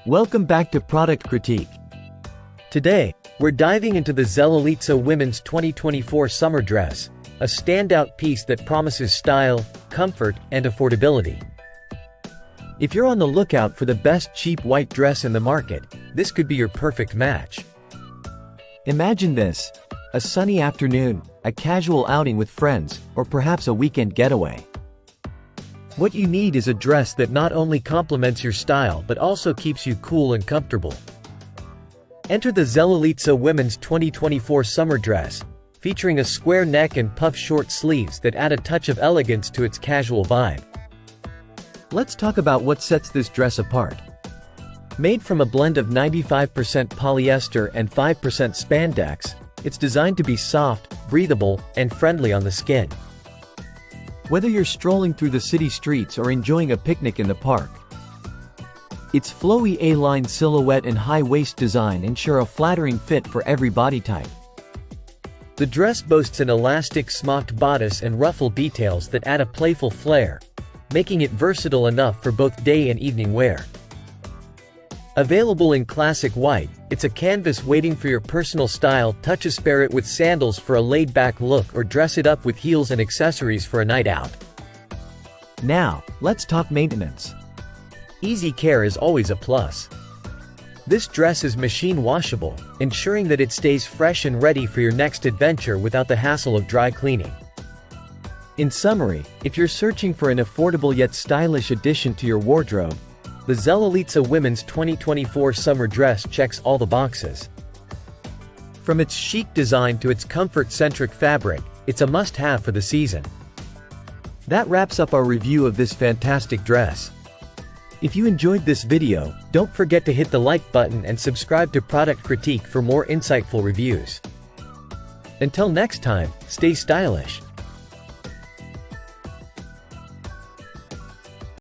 Welcome back to Product Critique. Today, we're diving into the Zelolica Women's 2024 Summer Dress, a standout piece that promises style, comfort, and affordability. If you're on the lookout for the best cheap white dress in the market, this could be your perfect match. Imagine this: a sunny afternoon, a casual outing with friends, or perhaps a weekend getaway. What you need is a dress that not only complements your style but also keeps you cool and comfortable. Enter the Zelolica Women's 2024 Summer Dress, featuring a square neck and puff short sleeves that add a touch of elegance to its casual vibe. Let's talk about what sets this dress apart. Made from a blend of 95% polyester and 5% spandex, it's designed to be soft, breathable, and friendly on the skin. Whether you're strolling through the city streets or enjoying a picnic in the park, its flowy A-line silhouette and high-waist design ensure a flattering fit for every body type. The dress boasts an elastic smocked bodice and ruffle details that add a playful flair, making it versatile enough for both day and evening wear. Available in classic white, it's a canvas waiting for your personal style touches. Pair it with sandals for a laid-back look or dress it up with heels and accessories for a night out. Now, let's talk maintenance. Easy care is always a plus. This dress is machine washable, ensuring that it stays fresh and ready for your next adventure without the hassle of dry cleaning. In summary, if you're searching for an affordable yet stylish addition to your wardrobe, the Zelolica Women's 2024 Summer Dress checks all the boxes. From its chic design to its comfort-centric fabric, it's a must-have for the season. That wraps up our review of this fantastic dress. If you enjoyed this video, don't forget to hit the like button and subscribe to Product Critique for more insightful reviews. Until next time, stay stylish.